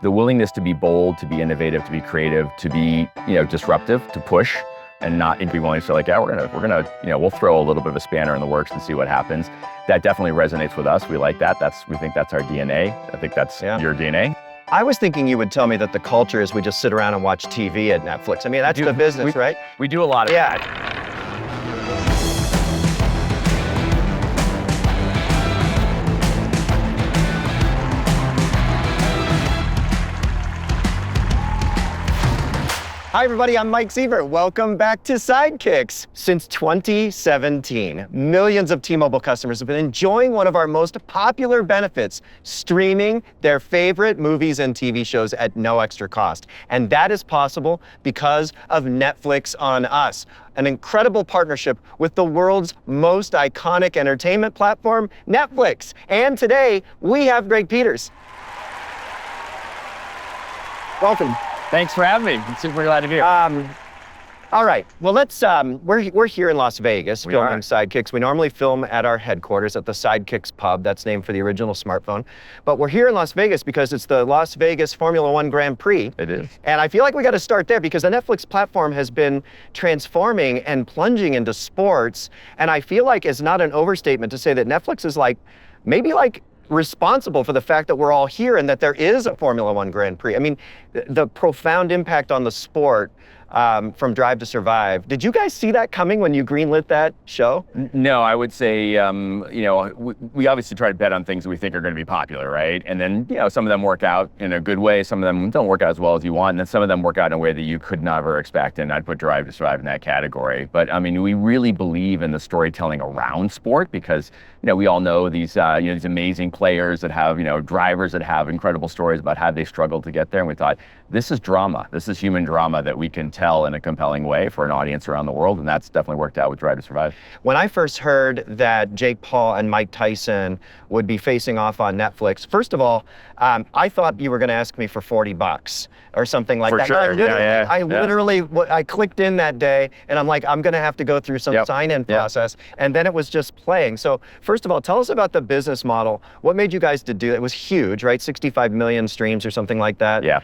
the willingness to be bold, to be innovative, to be creative, to be, disruptive, to push, and not be willing to say like, yeah, we're gonna, we'll throw a little bit of a spanner in the works and see what happens. That definitely resonates with us. We like that. We think that's our DNA. I think that's your DNA. I was thinking you would tell me that the culture is we just sit around and watch TV at Netflix. I mean, that's the business, right? We do a lot of that. Hi everybody, I'm Mike Sievert. Welcome back to Sidekicks. Since 2017, millions of T-Mobile customers have been enjoying one of our most popular benefits, streaming their favorite movies and TV shows at no extra cost. And that is possible because of Netflix on Us, an incredible partnership with the world's most iconic entertainment platform, Netflix. And today, we have Greg Peters. Welcome. Thanks for having me. I'm super glad to be here. All right. Well, let's. We're here in Las Vegas filming Sidekicks. We normally film at our headquarters at the Sidekicks Pub. That's named for the original smartphone. But we're here in Las Vegas because it's the Las Vegas Formula One Grand Prix. It is. And I feel like we got to start there because the Netflix platform has been transforming and plunging into sports. And I feel like it's not an overstatement to say that Netflix is maybe responsible for the fact that we're all here and that there is a Formula One Grand Prix. I mean, the profound impact on the sport from Drive to Survive. Did you guys see that coming when you greenlit that show? No, I would say, we obviously try to bet on things that we think are going to be popular, right? And then, some of them work out in a good way. Some of them don't work out as well as you want. And then some of them work out in a way that you could never expect. And I'd put Drive to Survive in that category. But I mean, we really believe in the storytelling around sport because, we all know these amazing players that have, drivers that have incredible stories about how they struggled to get there. And we thought, this is drama. This is human drama that we can tell in a compelling way for an audience around the world. And that's definitely worked out with Drive to Survive. When I first heard that Jake Paul and Mike Tyson would be facing off on Netflix, first of all, I thought you were going to ask me for $40 or something like that. For sure. I literally I clicked in that day and I'm like, I'm going to have to go through some sign-in process. And then it was just playing. So first of all, tell us about the business model. What made you guys to do it? It was huge, right? 65 million streams or something like that. Yeah.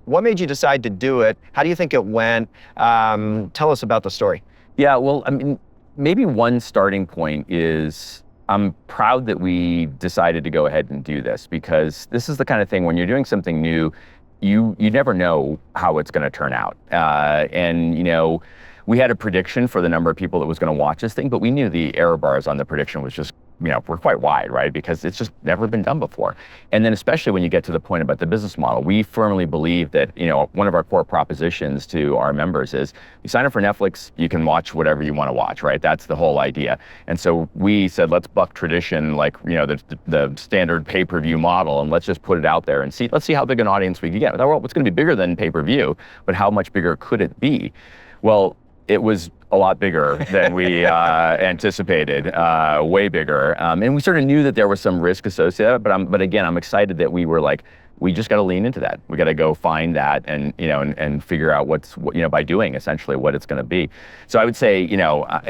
What made you decide to do it? How do you think it went? Tell us about the story. Yeah, well, I mean, maybe one starting point is I'm proud that we decided to go ahead and do this because this is the kind of thing when you're doing something new, you never know how it's going to turn out. We had a prediction for the number of people that was going to watch this thing, but we knew the error bars on the prediction was just, were quite wide, right? Because it's just never been done before. And then especially when you get to the point about the business model, we firmly believe that, one of our core propositions to our members is you sign up for Netflix, you can watch whatever you want to watch, right? That's the whole idea. And so we said, let's buck tradition, the standard pay-per-view model, and let's just put it out there and let's see how big an audience we can get. Well, it's going to be bigger than pay-per-view, but how much bigger could it be? Well, it was a lot bigger than we anticipated, way bigger. And we sort of knew that there was some risk associated, but again, I'm excited that we were we just got to lean into that. We got to go find that and figure out by doing essentially what it's going to be. So I would say,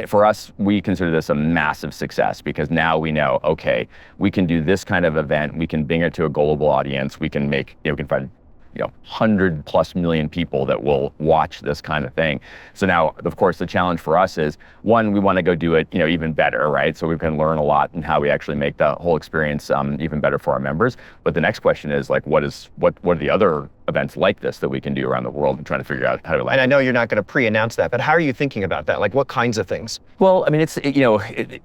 for us, we consider this a massive success because now we know, okay, we can do this kind of event. We can bring it to a global audience. We can we can find 100+ million people that will watch this kind of thing. So now, of course, the challenge for us is, one, we want to go do it, even better, right? So we can learn a lot in how we actually make the whole experience even better for our members. But the next question is what are the other events like this that we can do around the world and trying to figure out how to. And I know you're not going to pre-announce that, but how are you thinking about that? What kinds of things? Well, I mean, it's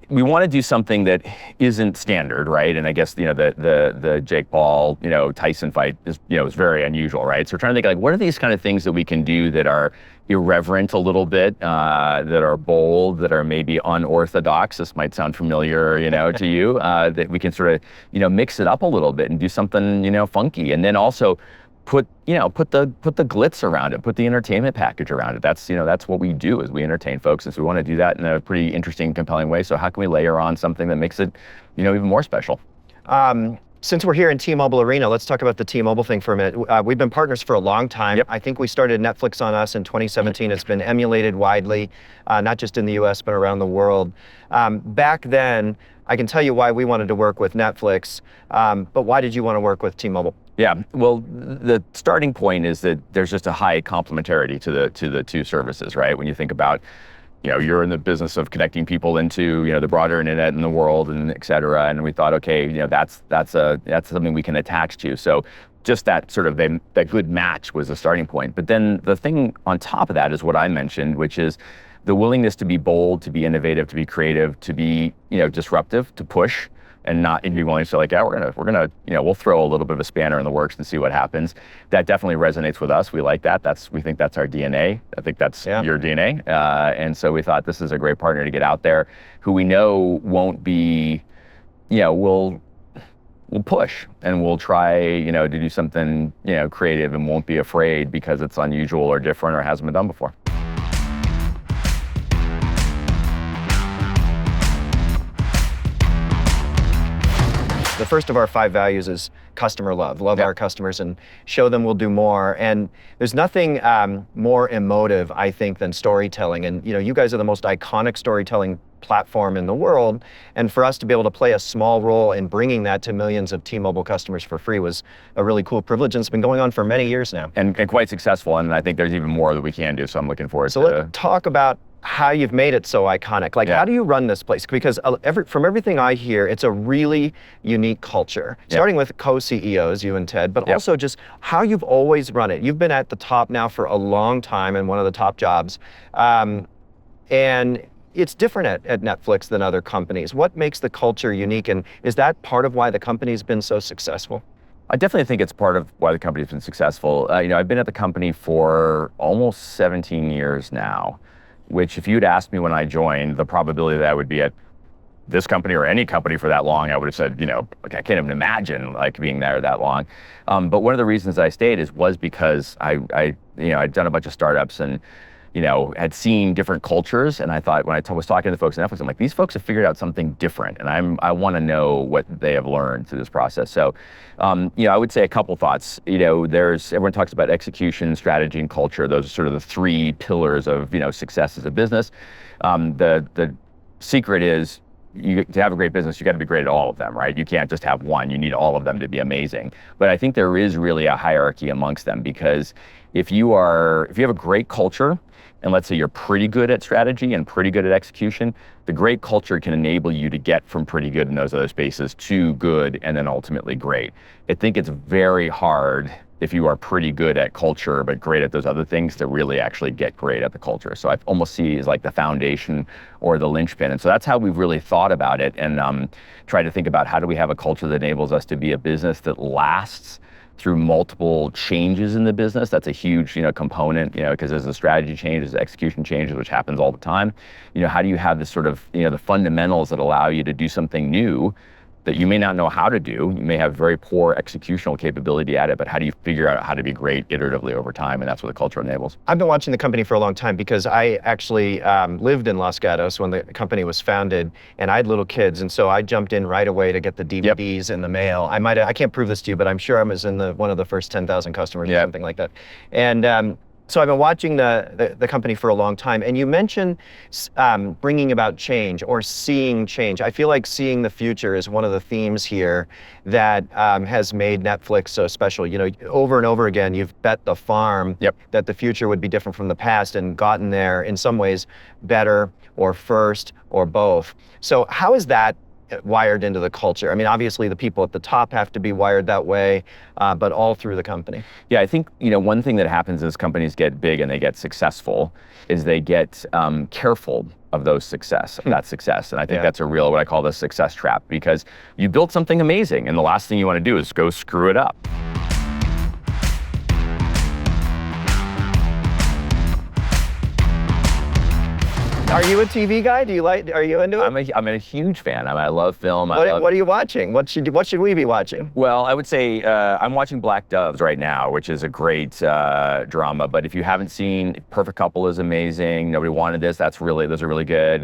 we want to do something that isn't standard, right? And I guess the Jake Paul Tyson fight is is very unusual, right? So we're trying to think what are these kind of things that we can do that are irreverent a little bit, that are bold, that are maybe unorthodox. This might sound familiar, to you. That we can sort of mix it up a little bit and do something funky, and then also put the glitz around it, put the entertainment package around it. That's what we do is we entertain folks, and so we want to do that in a pretty interesting, compelling way. So how can we layer on something that makes it even more special? Since we're here in T-Mobile Arena, let's talk about the T-Mobile thing for a minute. We've been partners for a long time. Yep. I think we started Netflix on Us in 2017. It's been emulated widely, not just in the US, but around the world. Back then, I can tell you why we wanted to work with Netflix, but why did you want to work with T-Mobile? Yeah, well, the starting point is that there's just a high complementarity to the two services, right? When you think about, you're in the business of connecting people into, the broader internet in the world and et cetera. And we thought, okay, that's something we can attach to. So just that sort of that good match was the starting point. But then the thing on top of that is what I mentioned, which is the willingness to be bold, to be innovative, to be creative, to be, disruptive, to push, and not be willing to say like, yeah, we're gonna, we'll throw a little bit of a spanner in the works and see what happens. That definitely resonates with us. We like that. We think that's our DNA. I think that's your DNA. And so we thought this is a great partner to get out there, who we know won't be, we'll push and we'll try, to do something, creative, and won't be afraid because it's unusual or different or hasn't been done before. The first of our 5 values is customer love. Love our customers and show them we'll do more. And there's nothing more emotive, I think, than storytelling. And you guys are the most iconic storytelling platform in the world. And for us to be able to play a small role in bringing that to millions of T-Mobile customers for free was a really cool privilege. And it's been going on for many years now. And quite successful. And I think there's even more that we can do. So I'm looking forward to. So let's talk about how you've made it so iconic. How do you run this place? Because from everything I hear, it's a really unique culture, starting with co-CEOs, you and Ted, but also just how you've always run it. You've been at the top now for a long time and one of the top jobs. And it's different at Netflix than other companies. What makes the culture unique? And is that part of why the company's been so successful? I definitely think it's part of why the company's been successful. I've been at the company for almost 17 years now, which if you'd asked me when I joined, the probability that I would be at this company or any company for that long, I would have said, I can't even imagine being there that long. But one of the reasons I stayed was because I'd done a bunch of startups and, had seen different cultures. And I thought when I was talking to the folks at Netflix, I'm like, these folks have figured out something different. And I want to know what they have learned through this process. So, I would say a couple thoughts. Everyone talks about execution, strategy, and culture. Those are sort of the 3 pillars of, success as a business. The secret is to have a great business, you got to be great at all of them, right? You can't just have one. You need all of them to be amazing. But I think there is really a hierarchy amongst them, because if you have a great culture, and let's say you're pretty good at strategy and pretty good at execution, the great culture can enable you to get from pretty good in those other spaces to good and then ultimately great. I think it's very hard if you are pretty good at culture but great at those other things to really actually get great at the culture. So I almost see it as like the foundation or the linchpin. And so that's how we've really thought about it and tried to think about how do we have a culture that enables us to be a business that lasts through multiple changes in the business. That's a huge, component, because as the strategy changes, execution changes, which happens all the time. How do you have this sort of, the fundamentals that allow you to do something new that you may not know how to do? You may have very poor executional capability at it, but how do you figure out how to be great iteratively over time? And that's what the culture enables. I've been watching the company for a long time because I actually lived in Los Gatos when the company was founded, and I had little kids, and so I jumped in right away to get the DVDs in the mail. I can't prove this to you, but I'm sure I was in one of the first 10,000 customers or something like that. And so I've been watching the company for a long time, and you mentioned bringing about change or seeing change. I feel like seeing the future is one of the themes here that has made Netflix so special. Over and over again, you've bet the farm that the future would be different from the past and gotten there in some ways better or first or both. So how is that wired into the culture? I mean, obviously the people at the top have to be wired that way, but all through the company. Yeah, I think, one thing that happens as companies get big and they get successful is they get careful of that success. And I think that's a real, what I call the success trap, because you built something amazing and the last thing you want to do is go screw it up. Are you a TV guy? Are you into it? I'm a huge fan. I love film. What are you watching? What should we be watching? Well, I would say I'm watching Black Doves right now, which is a great drama. But if you haven't seen, Perfect Couple is amazing. Nobody Wanted This. Those are really good.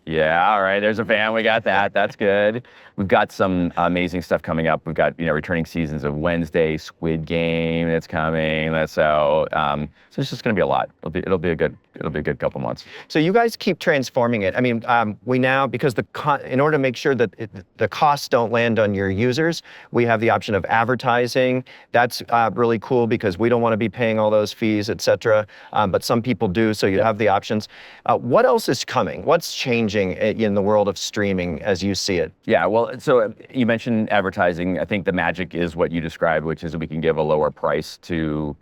Yeah, all right. There's a fan. We got that. That's good. We've got some amazing stuff coming up. We've got returning seasons of Wednesday, Squid Game that's coming. So it's just going to be a lot. It'll be a good couple months. So you guys keep transforming it. I mean, we now, because in order to make sure that the costs don't land on your users, we have the option of advertising. That's really cool because we don't want to be paying all those fees, et cetera. But some people do, so you have the options. What else is coming? What's changing in the world of streaming as you see it? Yeah, well, so you mentioned advertising. I think the magic is what you described, which is we can give a lower price to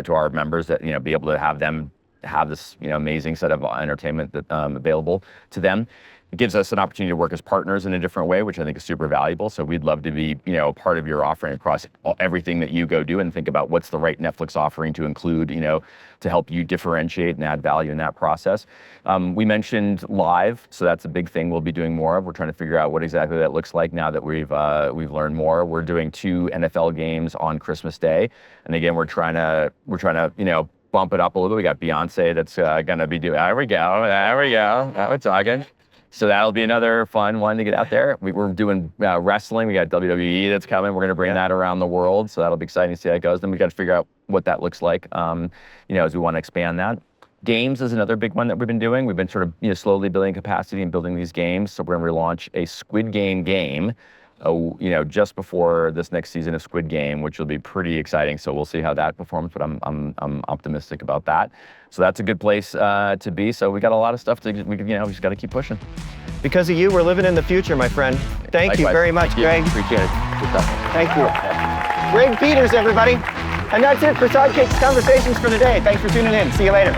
our members that be able to have them have this amazing set of entertainment that available to them. It gives us an opportunity to work as partners in a different way, which I think is super valuable. So we'd love to be, part of your offering across everything that you go do and think about what's the right Netflix offering to include, to help you differentiate and add value in that process. We mentioned live, so that's a big thing we'll be doing more of. We're trying to figure out what exactly that looks like now that we've learned more. We're doing 2 NFL games on Christmas Day, and again, we're trying to bump it up a little bit. We got Beyonce that's gonna be doing. There we go. Now we're talking. So that'll be another fun one to get out there. We're doing wrestling. We got WWE that's coming. We're going to bring that around the world. So that'll be exciting to see how it goes. Then we got to figure out what that looks like, as we want to expand that. Games is another big one that we've been doing. We've been sort of slowly building capacity and building these games. So we're going to relaunch a Squid game, just before this next season of Squid Game, which will be pretty exciting. So we'll see how that performs, but I'm optimistic about that. So that's a good place to be. So we got a lot of stuff we just got to keep pushing. Because of you, we're living in the future, my friend. Thank you very much, Greg. Appreciate it. Good stuff. Thank you. Greg Peters, everybody. And that's it for Sidekicks Conversations for today. Thanks for tuning in. See you later.